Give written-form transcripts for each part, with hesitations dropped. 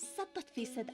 70%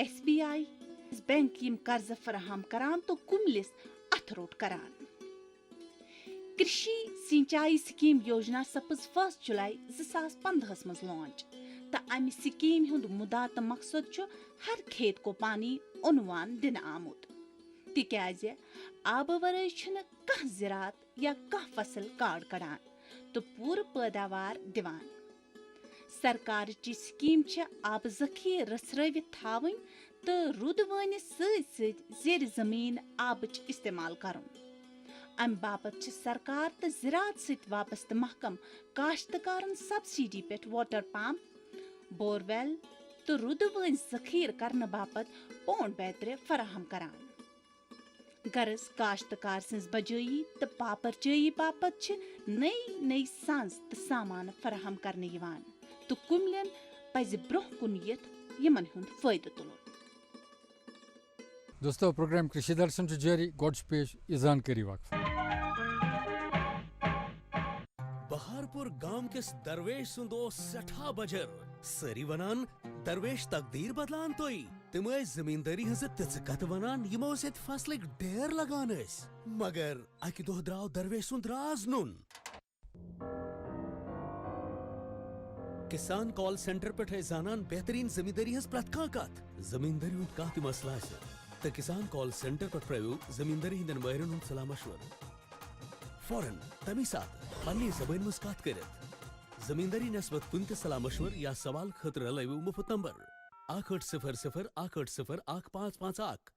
SBI, bank M قرض فراہم کران تو کملس اتھ روٹ کران. کرشی سینچائی سکیم یوجنا سپز 1 جولائی 2015 مز لانچ تو امہ سکیم ہند مدا تو مقصد ہر کھیت کو پانی عنوان دن آمت تکیاز آب ورائے کھانا زراعت یا کھانا فصل کاڑ کڑان تو پور پیداوار دیوان. سرکار چی سکیم آب ذخیر رسروت تھاون تو رود ونس زیر زمین آبچ استعمال کرن. ام باپت سرکار تو زراعت ست وابستہ محکم کاشتکارن سبسڈی پہ واٹر پمپ بور ویل تو رود ون ذخیر کرنے باپت پونڈ بیترِ فراہم کران. غرض کاشتکار سنز بجائی تو پاپرچائی باپت نئی نئی سنز تو سامان فراہم کرنے یوان تو کملین پز برہ کن یت یمن ہند فائدہ تلن. دوستو پروگرام کرشی درشن جاری گوڈ پیش یہ زانکاری وقف. بہارپور گام کس درویش سند سٹھا بجر سری ونان درویش تقدیر بدلان توئی تم زمینداری ہز تیز کت ونان یمو ست فصلک ڈیر لگان مگر اکہ دہ درو درویش سند راز نن. کسان کال سینٹر پہ زانان بہترین زمینداری ہز پرت کت زمینداری ہند کت مسئلہ تو کسان کال سینٹر پہ پریو زمینداری ہندن ماہرن ہند صلاح مشور فوراً تمی سات پنہ زبان مز کت کرت. زمینداری نسبت کن تہ صلاح مشور یا سوال خاطر لو مفت نمبر 8800 180 1551.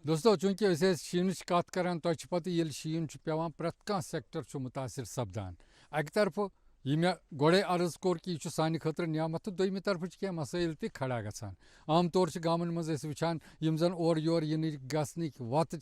دوستو چونکہ شینچ کت کران تہ پتہ یل شین پیوان پریت کھانا سیکٹر متاثر سپدان. اکہ طرف یہ مے گوڑے عرض کور کہ یہ سانہ خاطر نعمت تو دویمہ طرف کی مسائل تہ کھڑا گژھان. عام طور گامن مز وچان یم زن اور یور ین گھنک وت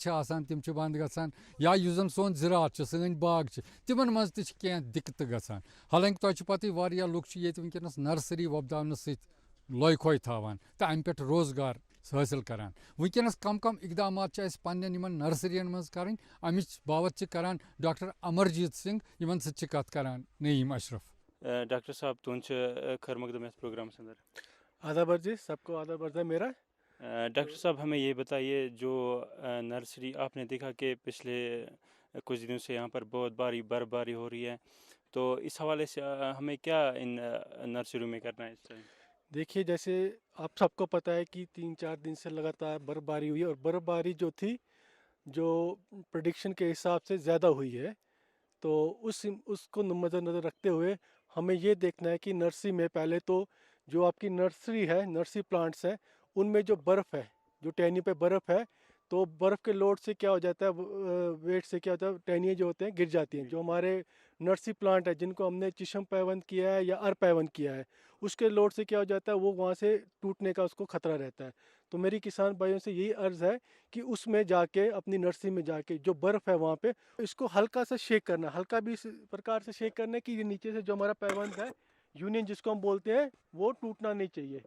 تم بند گژھان یا اس زن سون زراعت سن باغ تمن مز تہ دقت گژھان. حالانکہ تہ پتہ واریاہ لوک یہ ونکس نرسری وۄبداونس ست لوے کھوے تھاوان تو امہ پہ روزگار حاصل کران. ونکس کم کم اقدامات پنن نرسرین مز کریں امچ بابت کران ڈاکٹر امرجیت سنگھ یمن ست کت کران نعیم اشرف. ڈاکٹر صاحب تہد خیر مقدم اس پروگرامس اندر. آداب ارجی سب کو آداب ارض ہے میرا. ڈاکٹر صاحب ہمیں یہ بتائیے جو نرسری آپ نے دیکھا کہ پچھلے کچھ دنوں سے یہاں پر بہت باری برف باری ہو رہی ہے تو اس حوالے سے ہمیں کیا ان نرسریوں میں کرنا ہے اس ٹائم؟ دیکھیے جیسے آپ سب کو پتہ ہے کہ 3-4 دن سے لگاتار برف باری ہوئی ہے اور برف باری جو تھی جو پریڈکشن کے حساب سے زیادہ ہوئی ہے تو اس کو مد نظر رکھتے ہوئے ہمیں یہ دیکھنا ہے کہ نرسری میں پہلے تو جو آپ کی نرسری ہے نرسری پلانٹس ہیں ان میں جو برف ہے جو ٹہنی پہ برف ہے تو برف کے لوڈ سے کیا ہو جاتا ہے ویٹ سے کیا ہوتا ہے ٹہنیاں جو ہوتے ہیں گر جاتی ہیں. جو ہمارے نرسری پلانٹ ہے جن کو ہم نے چشم پیوند کیا ہے یا ار پیوند کیا ہے اس کے لوڈ سے کیا ہو جاتا ہے وہ وہاں سے ٹوٹنے کا اس کو خطرہ رہتا ہے. تو میری کسان بھائیوں سے یہی عرض ہے کہ اس میں جا کے اپنی نرسری میں جا کے جو برف ہے وہاں پہ اس کو ہلکا سا شیک کرنا ہلکا بھی اس پرکار سے شیک کرنا کہ یہ نیچے سے جو ہمارا پیوند ہے یونین جس کو ہم بولتے ہیں وہ ٹوٹنا نہیں چاہیے.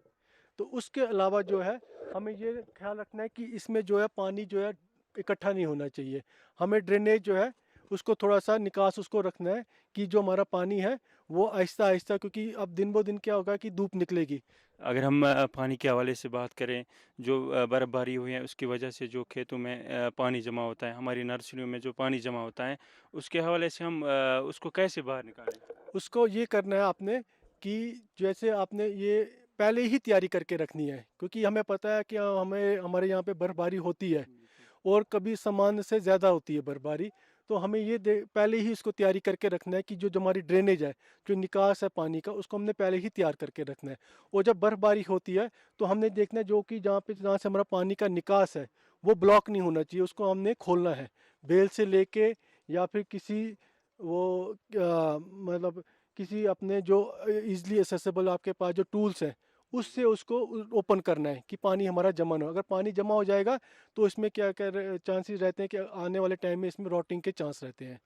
تو اس کے علاوہ جو ہے ہمیں یہ خیال رکھنا ہے کہ اس میں جو ہے پانی جو ہے اکٹھا نہیں ہونا چاہیے. ہمیں ڈرینیج جو ہے اس کو تھوڑا سا نکاس اس کو رکھنا ہے کہ جو ہمارا پانی ہے وہ آہستہ آہستہ کیونکہ اب دن بہ دن کیا ہوگا کہ دھوپ نکلے گی. اگر ہم پانی کے حوالے سے بات کریں جو برف باری ہوئی ہے اس کی وجہ سے جو کھیتوں میں پانی جمع ہوتا ہے ہماری نرسریوں میں جو پانی جمع ہوتا ہے اس کے حوالے سے ہم اس کو کیسے باہر نکالیں؟ اس کو یہ کرنا ہے آپ نے کہ جیسے آپ نے یہ پہلے ہی تیاری کر کے رکھنی ہے کیونکہ ہمیں پتہ ہے کہ ہمارے یہاں پہ برف باری ہوتی ہے اور کبھی سامان سے زیادہ ہوتی ہے برف باری. تو ہمیں یہ پہلے ہی اس کو تیاری کر کے رکھنا ہے کہ جو ہماری ڈرینیج ہے جو نکاس ہے پانی کا اس کو ہم نے پہلے ہی تیار کر کے رکھنا ہے. اور جب برف باری ہوتی ہے تو ہم نے دیکھنا ہے جو کہ جہاں سے ہمارا پانی کا نکاس ہے وہ بلاک نہیں ہونا چاہیے. اس کو ہم نے کھولنا ہے بیل سے لے کے یا پھر کسی وہ مطلب کسی اپنے جو ایزلی ایسیسیبل آپ کے پاس جو ٹولس ہیں اس سے اس کو اوپن کرنا ہے کہ پانی ہمارا جمع نہ ہو. اگر پانی جمع ہو جائے گا تو اس میں کیا چانسز رہتے ہیں کہ آنے والے ٹائم میں اس میں راٹنگ کے چانس رہتے ہیں.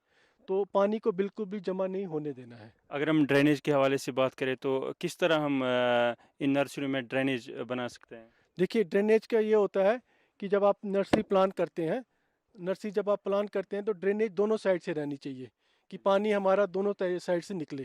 تو پانی کو بالکل بھی جمع نہیں ہونے دینا ہے. اگر ہم ڈرینیج کے حوالے سے بات کریں تو کس طرح ہم ان نرسریوں میں ڈرینیج بنا سکتے ہیں؟ دیکھیے ڈرینیج کا یہ ہوتا ہے کہ جب آپ نرسری پلان کرتے ہیں تو ڈرینیج دونوں سائڈ سے رہنی چاہیے کہ پانی ہمارا دونوں سائڈ سے نکلے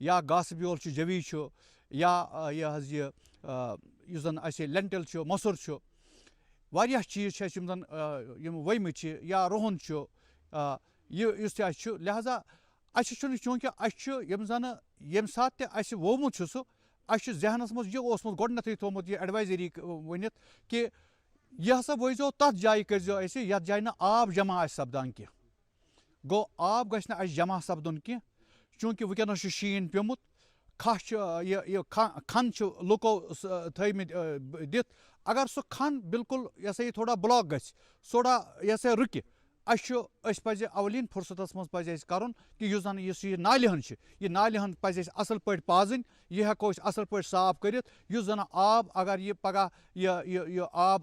یا گاسہٕ بیول چھُ جوی چھُ یا یہِ حظ یہِ یُس زَن اَسہِ لٮ۪نٹِل چھُ مۄسُر چھُ واریاہ چیٖز چھِ اَسہِ یِم زَن یِم ؤمٕتۍ چھِ یا رۄہَن چھُ یُس تہِ اَسہِ چھُ لہذا اَسہِ چھُنہٕ چوٗنٛکہِ اَسہِ چھُ یِم زَنہٕ ییٚمہِ ساتہٕ تہِ اَسہِ وومُت چھُ سُہ اَسہِ چھُ ذہنَس منٛز یہِ اوسمُت گۄڈٕنٮ۪تھٕے تھوٚمُت یہِ اٮ۪ڈوایزٔری ؤنِتھ کہِ یہِ ہسا وٲتۍزیو تَتھ جایہِ کٔرۍزیو اَسہِ یَتھ جایہِ نہٕ آب جمع آسہِ سَپدان کینٛہہ گوٚو آب گژھِ نہٕ اَسہِ جمع سَپدُن کینٛہہ چوٗنٛکہِ وٕنکٮ۪نَس چھُ شیٖن پیوٚمُت کھَہہ چھُ یہِ کھَن چھُ لُکو تھٲیمٕتۍ دِتھ اگر سُہ کھَن بالکل یہِ ہسا یہِ تھوڑا بٕلاک گژھِ تھوڑا یہِ ہسا رُکہِ اَسہِ پَزِ اولین فُرصتَس منٛز پَزِ اَسہِ کَرُن کہِ یُس یہِ نالہِ ہن چھِ یہِ نالہِ ہن پَزِ اَسہِ اَصٕل پٲٹھۍ پازٕنۍ یہِ ہٮ۪کو أسۍ اَصٕل پٲٹھۍ صاف کٔرِتھ یُس زَن آب اگر یہِ پگاہ یہِ آب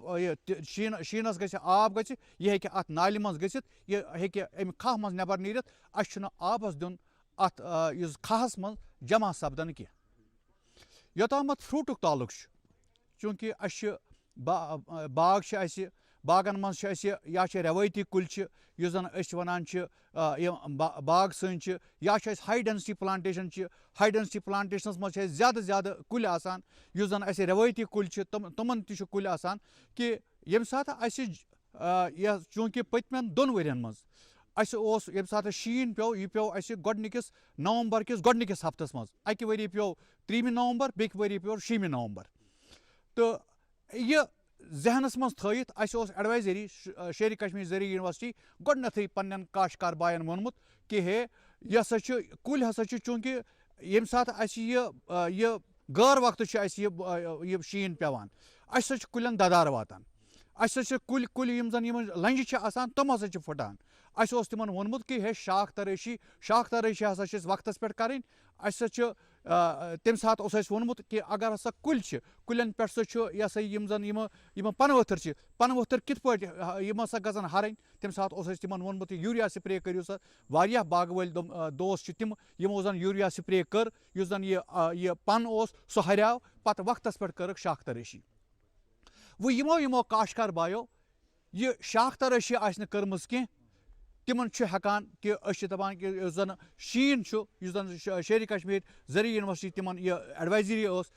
شیٖنَس گژھِ آب گژھِ یہِ ہیٚکہِ اَتھ نالہِ منٛز گٔژھِتھ یہِ ہیٚکہِ اَمہِ کھَہہ منٛز نٮ۪بر نیٖرِتھ اَسہِ چھُنہٕ آبَس دیُن اَتھ یُس کھَہَس منٛز جمع سَپدَن کینٛہہ یوٚتامَتھ فرٛوٗٹُک تعلُق چھُ چوٗنٛکہِ اَسہِ چھِ باغ چھِ اَسہِ باغن منٛز چھِ اَسہِ یا چھِ رٮ۪وٲیتی کُلۍ چھِ یُس زَن أسۍ وَنان چھِ یِم باغ سٲنۍ چھِ یا چھِ اَسہِ ہاے ڈٮ۪نسٹی پٕلانٹیشَن چھِ ہاے ڈٮ۪نسٹی پٕلانٹیشنَس منٛز چھِ اَسہِ زیادٕ زیادٕ کُلۍ آسان یُس زَن اَسہِ رٮ۪وٲیتی کُلۍ چھِ تِمَن تہِ چھِ کُلۍ آسان کہِ ییٚمہِ ساتہٕ اَسہِ چوٗنٛکہِ پٔتمٮ۪ن 2 ؤرۍیَن منٛز اَسہِ اوس ییٚمہِ ساتہٕ شیٖن پیوٚو یہِ پیوٚو اَسہِ گۄڈٕنِکِس نومبر کِس گۄڈٕنِکِس ہفتَس منٛز اَکہِ ؤری پیوٚو 3 نومبر بیٚکہِ ؤری پیوٚو 6 نومبر تہٕ یہِ ذہنَس منٛز تھٲیِتھ اَسہِ اوس اٮ۪ڈوایزٔری شیرِ کشمیٖر زرعی یونیورسٹی گۄڈٕنٮ۪تھٕے پنٛنٮ۪ن کاشتکار بایَن ووٚنمُت کہِ ہے یہِ ہسا چھُ کُلۍ ہسا چھِ چوٗنٛکہِ ییٚمہِ ساتہٕ اَسہِ یہِ غٲر وقتہٕ چھُ اَسہِ یہِ شیٖن پیٚوان اَسہِ ہسا چھُ کُلٮ۪ن دَدار واتان اَسہِ ہسا چھِ کُلۍ یِم زَن یِمن لنٛجہِ چھِ آسان تِم ہسا چھِ پھٕٹان اَسہِ اوس تِمن ووٚنمُت کہِ ہے شاخ ترٲشی ہسا چھِ اَسہِ وقتَس پٮ۪ٹھ کَرٕنۍ اَسہِ ہسا چھُ تَمہِ ساتہٕ اوس اَسہِ ووٚنمُت کہِ اگر ہسا کُلۍ چھِ کُلٮ۪ن پٮ۪ٹھ سُہ چھُ یہِ ہسا یِم زَن یِم پَنہٕ ؤتھٕر چھِ پَنہٕ ؤتھٕر کِتھ پٲٹھۍ یِم ہسا گژھن ہَرٕنۍ تَمہِ ساتہٕ اوس اَسہِ تِمن ووٚنمُت یوٗریا سپرے کٔرِو سا واریاہ باغہٕ وٲلۍ دوس چھِ تِم یِمو زَن یوٗریا سپرے کٔر یُس زَن یہِ پَن اوس سُہ ہریو پَتہٕ وقتَس پٮ۪ٹھ کٔرٕکھ شاخ ترٲشی وۄنۍ یِمو کاشتکار بایو یہِ شاخ ترٲشی آسہِ نہٕ کٔرمٕژ کینٛہہ تِمن چھُ ہٮ۪کان کہِ أسۍ چھِ دَپان کہِ یُس زَن شیٖن چھُ یُس زَن شیرِ کشمیٖر زرعی یونیورسٹی تِمن یہِ اٮ۪ڈوایزٔری ٲس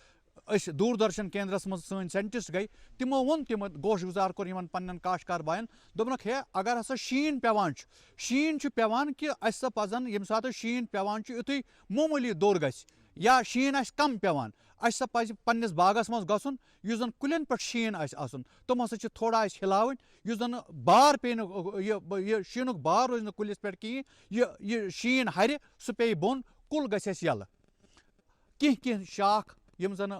أسۍ دوٗردرشن کیندرس منٛز سٲنۍ ساینٹِسٹ گٔے تِمو ووٚن تِمن گوش گُزار کوٚر یِمن پننٮ۪ن کاشتکار باین دوٚپنکھ ہے اگر ہسا شیٖن پیٚوان چھُ پیٚوان کہِ اَسہِ ہسا پزن ییٚمہِ ساتہٕ شیٖن پیٚوان چھُ یُتھُے معموٗلی دوٚر گژھِ یا شیٖن آسہِ کم پیٚوان اَسہِ ہسا پزِ پننِس باغس منٛز گژھُن یُس زن کُلٮ۪ن پٮ۪ٹھ شیٖن آسہِ آسُن تِم ہسا چھِ تھوڑا اَسہِ ہِلاوٕنۍ یُس زن بار پیٚیہِ نہٕ یہِ شیٖنُک بار روزِ نہٕ کُلِس پٮ۪ٹھ کِہیٖنۍ یہِ شیٖن ہرِ سُہ پیٚیہِ بۄن کُل گژھِ اَسہِ یَلہٕ کینٛہہ شاخ یِم زن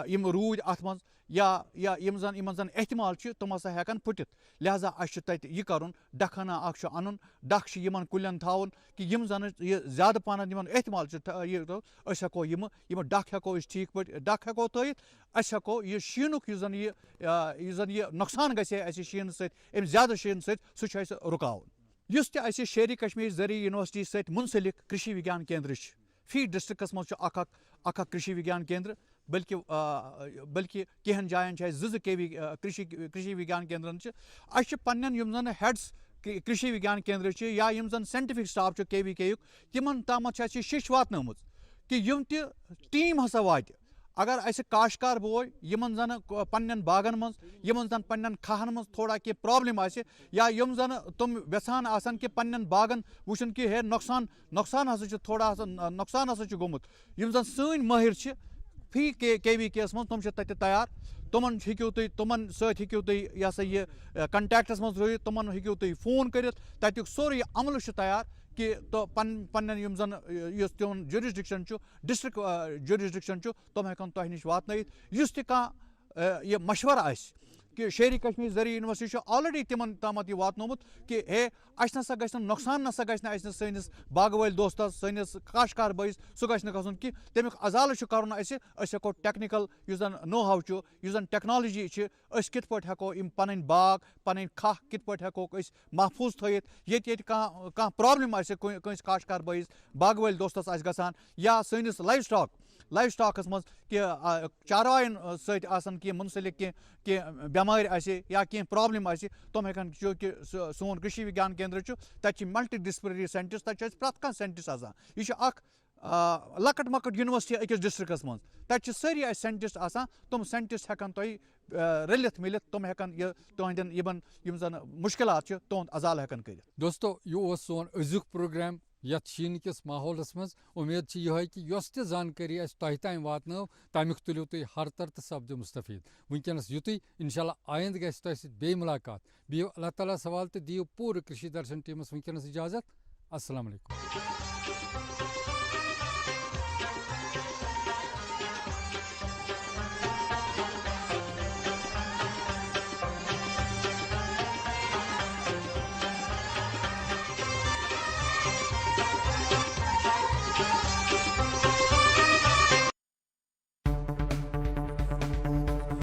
یِم روٗدۍ اَتھ منٛز یا یِمن زن احتمال چھُ تِم ہسا ہٮ۪کن پھٕٹِتھ لہذا اَسہِ چھُ تَتہِ یہِ کَرُن ڈکھ ہنا اکھ چھُ اَنُن ڈکھ چھُ یِمن کُلٮ۪ن تھاوُن کہِ یِم زن یہِ زیادٕ پہنتھ یِمن احتمال چھُ أسۍ ہٮ۪کو یِم ڈکھ ہٮ۪کو أسۍ ٹھیٖک پٲٹھۍ ڈکھ ہٮ۪کو تھٲیِتھ أسۍ ہٮ۪کو یہِ شیٖنُک یُس زن یہِ نۄقصان گژھِ ہے اَسہِ شیٖنہٕ سۭتۍ اَمہِ زیادٕ شیٖنہٕ سۭتۍ سُہ چھُ اَسہِ رُکاوُن یُس تہِ اَسہِ شیرِ کشمیٖر زرعی یونیورسٹی سۭتۍ مُنسلِک کرشی وگیان کیندر چھِ فی ڈسٹرکس منٛز چھُ اکھ کرشی وگیان کیندر بلکہِ کینٛہن جاین چھِ اَسہِ 2 کرشی وگیان کیندرن چھِ اَسہِ چھِ پننٮ۪ن یِم زن ہیڈس کرشی وگیان کیندر چھِ یا یِم زن ساینٹفک سٹاف چھُ KVK یُک تِمن تامتھ چھِ اَسہِ شیٚچھ واتنٲومٕژ کہِ یِم تہِ ٹیٖم ہسا واتہِ اگر اَسہِ کاشتکار بوے یِمن زن پننٮ۪ن باغن منٛز یِمن زن پننٮ۪ن کھہن منٛز تھوڑا کینٛہہ پرابلِم آسہِ یا یِم زن تِم یژھان آسن کہِ پننٮ۪ن باغن وٕچھُن کہِ ہے نۄقصان ہسا چھُ تھوڑا نۄقصان ہسا چھُ گوٚمُت یِم زن سٲنۍ مٲہِر چھِ فی KVK یس منٛز تِم چھِ تَتہِ تیار تِمن سۭتۍ ہیٚکِو تُہۍ یہِ ہسا یہِ کنٹیکٹس منٛز روٗزِتھ تِمن ہیٚکِو تُہۍ فون کٔرِتھ تَتیُک سورُے عملہٕ چھُ تیار کہِ پننٮ۪ن یِم زن یُس تِہُنٛد جوٗرِسڈِکشن چھُ ڈسٹرک جوٗرِسڈِکشن چھُ تِم ہٮ۪کن تۄہہِ نِش واتنٲیِتھ یُس تہِ کانٛہہ یہِ مشورٕ آسہِ کہِ شیرِ کشمیٖر زرعی یونیورسٹی چھُ آلریڈی تِمن تامتھ یہِ واتنومُت کہِ ہے اَسہِ نسا گژھِ نہٕ نۄقصان نسا گژھِ نہٕ اَسہِ سٲنِس باغہٕ وٲلۍ دوستس سٲنِس کاشتکار بٲیِس سُہ گژھِ نہٕ گژھُن کینٛہہ تمیُک ازالہٕ چھُ کَرُن اَسہِ أسۍ ہٮ۪کو ٹیکنِکل یُس زن نو ہاو چھُ یُس زن ٹیکنالجی چھِ أسۍ کِتھ پٲٹھۍ ہٮ۪کو یِم پنٕنۍ باغ پنٕنۍ کھہہ کِتھ پٲٹھۍ ہٮ۪کوکھ أسۍ محفوٗظ تھٲیِتھ ییٚتہِ کانٛہہ پرابلِم آسہِ کٲنٛسہِ کاشتکار بٲیِس باغہٕ وٲلۍ دوستس آسہِ گژھان یا سٲنِس لایِف سٹاکس منٛز کہِ چاروایَن سۭتۍ آسن کینٛہہ مُنسلِک کینٛہہ بٮ۪مٲرۍ آسہِ یا کینٛہہ پرابلِم آسہِ تِم ہٮ۪کن چوٗنٛکہِ سون کرشی وگیان کیندر چھُ تَتہِ چھِ ملٹی ڈسپلنری ساینٹِسٹ تَتہِ چھُ اَسہِ پرٛٮ۪تھ کانٛہہ ساینٹِسٹ آسان یہِ چھُ اکھ لکٹ مکٹ یونیورسٹی أکِس ڈسٹرکس مز تتہِ سٲری اَسہِ ساینٹسٹ آسان تِم ساینٹسٹ ہٮ۪کن تۄہہِ رٔلِتھ مِلِتھ تِم ہٮ۪کن یہِ تُہنٛدٮ۪ن یِم زن مُشکلات چھِ تُہُنٛد عزالہٕ ہٮ۪کن کٔرِتھ. دوستو یہ اوس سون أزیُک پروگرام یتھ شیٖنہٕ کِس ماحولس منٛز. اُمید چھِ یِہوٚے کہِ یۄس تہِ زانکٲری اَسہِ تۄہہِ تام واتنٲو تمیُک تُلِو تُہۍ ہرتر تہٕ سپدِو مُستفیٖد. وٕنکٮ۪نس یُتُے اِنشاءاللہ آیندٕ گژھِ تۄہہِ سۭتۍ بیٚیہِ مُلاقات. بِہِو اللہ تعالیٰ سوال تہٕ دِیِو پوٗرٕ کٔشیٖر درشن ٹیٖمس وٕنکٮ۪نس اِجازت. السلام علیکم.